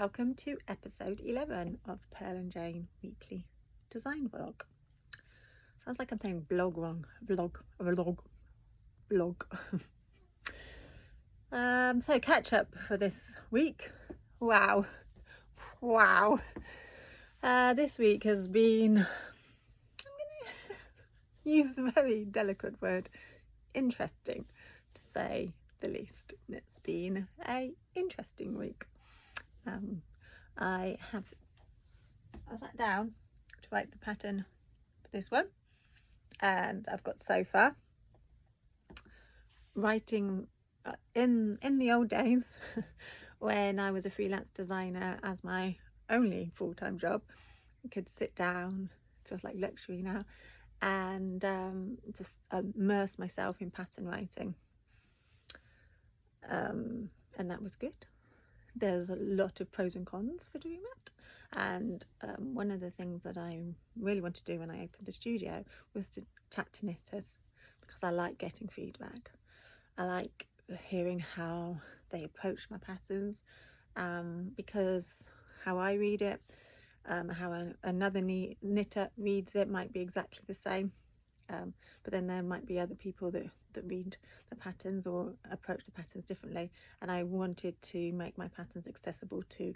welcome to episode 11 of Purl and Jane weekly design vlog. Sounds like I'm saying blog wrong. Vlog. So catch up for this week. Wow. This week has been, I'm gonna use the very delicate word interesting, to say the least. It's been a interesting week. I sat down to write the pattern for this one, and I've got so far writing in the old days when I was a freelance designer as my only full-time job. I could sit down, it feels like luxury now, and just immerse myself in pattern writing, and that was good. There's a lot of pros and cons for doing that, and one of the things that I really want to do when I opened the studio was to chat to knitters, because I like getting feedback. I like hearing how they approach my patterns, because how I read it, how another knitter reads it might be exactly the same, but then there might be other people that read the patterns or approach the patterns differently, and I wanted to make my patterns accessible to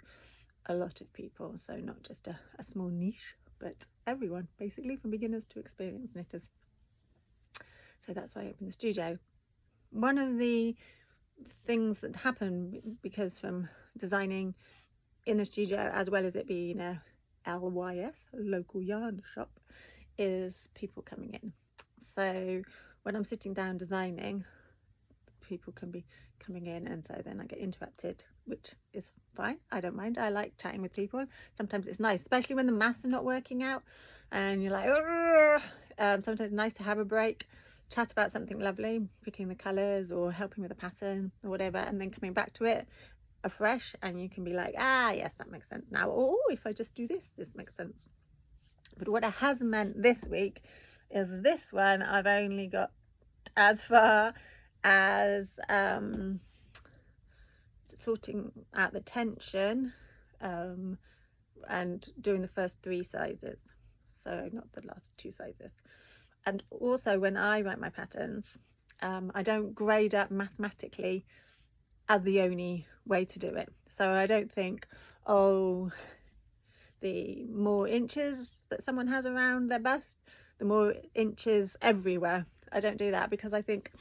a lot of people, so not just a small niche, but everyone, basically, from beginners to experienced knitters. So that's why I opened the studio. One of the things that happened, because from designing in the studio as well as it being a LYS, a local yarn shop, is people coming in. So when I'm sitting down designing, people can be coming in, and so then I get interrupted, which is fine. I don't mind. I like chatting with people. Sometimes it's nice, especially when the maths are not working out and you're like, sometimes it's nice to have a break, chat about something lovely, picking the colours or helping with a pattern or whatever, and then coming back to it afresh, and you can be like, yes, that makes sense now, or if I just do this makes sense. But what it has meant this week is this one I've only got as far as sorting out the tension and doing the first 3 sizes, so not the last 2 sizes. And also when I write my patterns, I don't grade up mathematically as the only way to do it. So I don't think, the more inches that someone has around their bust, the more inches everywhere. I don't do that, because I think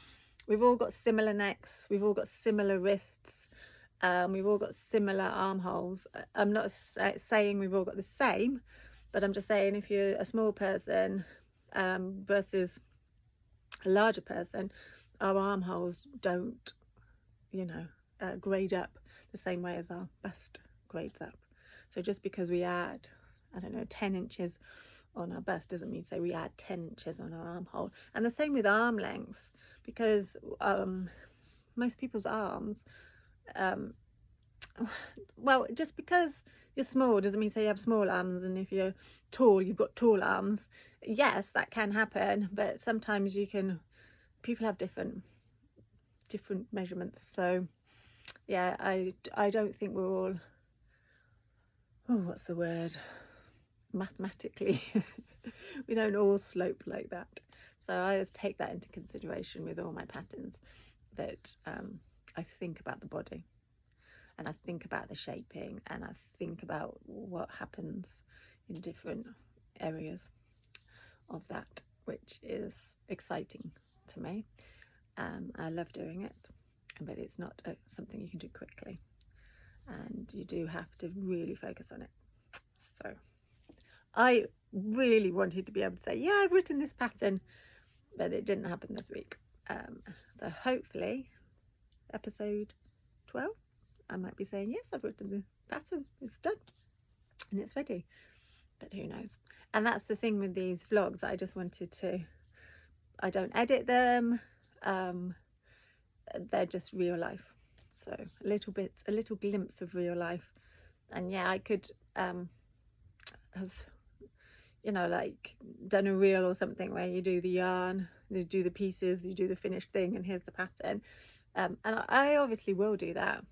we've all got similar necks, we've all got similar wrists, we've all got similar armholes. I'm not saying we've all got the same, but I'm just saying if you're a small person versus a larger person, our armholes don't, grade up the same way as our bust grades up. So just because we add, 10 inches on our bust doesn't mean we add 10 inches on our armhole. And the same with arm length, because most people's arms, well, just because you're small doesn't mean you have small arms, and if you're tall, you've got tall arms. Yes, that can happen, but sometimes people have different measurements. So yeah, I don't think we're all, what's the word, mathematically we don't all slope like that. So I just take that into consideration with all my patterns, that I think about the body, and I think about the shaping, and I think about what happens in different areas of that, which is exciting to me. I love doing it, but it's not something you can do quickly, and you do have to really focus on it. So I really wanted to be able to say, yeah, I've written this pattern, but it didn't happen this week. So hopefully episode 12 I might be saying, yes, I've written the pattern, it's done and it's ready, but who knows. And that's the thing with these vlogs, I just wanted to, I don't edit them, they're just real life, so a little glimpse of real life. And yeah, I could have, like done a reel or something where you do the yarn, you do the pieces, you do the finished thing, and here's the pattern, and I obviously will do that,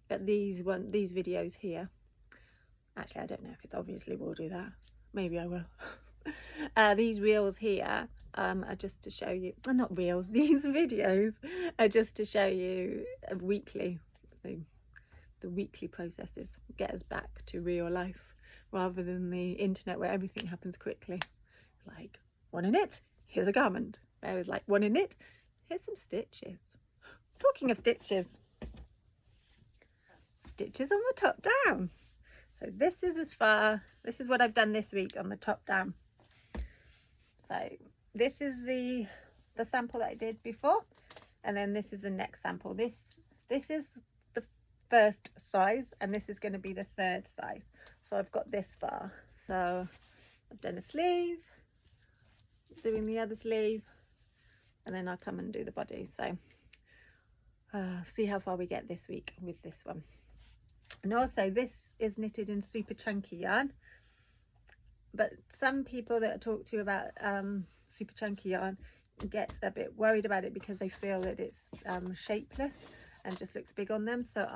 but these videos here Actually, I don't know if it's obviously will do that. Maybe I will. These reels here are just to show you, not reels, these videos are just to show you weekly, the weekly processes, get us back to real life rather than the internet where everything happens quickly. Like, one in it, here's a garment. Whereas like, one in it, here's some stitches. Talking of stitches, stitches on the top down. So this is what I've done this week on the top down. So this is the sample that I did before, and then this is the next sample. This is the first size, and this is going to be the third size. So I've got this far. So I've done a sleeve, doing the other sleeve, and then I'll come and do the body. So see how far we get this week with this one. And also this is knitted in super chunky yarn, but some people that I talk to about super chunky yarn get a bit worried about it because they feel that it's shapeless and just looks big on them. So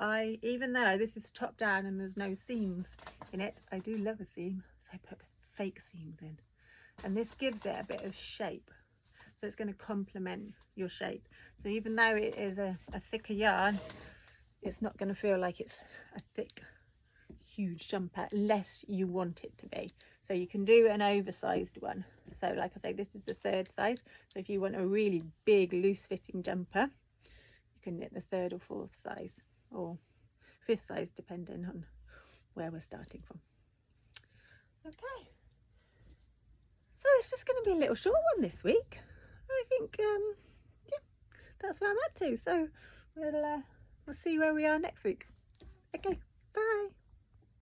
even though this is top down and there's no seams in it, I do love a seam, so I put fake seams in, and this gives it a bit of shape, so it's going to complement your shape. So even though it is a thicker yarn, it's not going to feel like it's a thick huge jumper unless you want it to be. So you can do an oversized one. So like I say, this is the third size, so if you want a really big loose fitting jumper, you can knit the third or fourth size or fifth size depending on where we're starting from. Okay, so it's just going to be a little short one this week. I think yeah, that's where I'm at to. So we'll see where we are next week. Okay.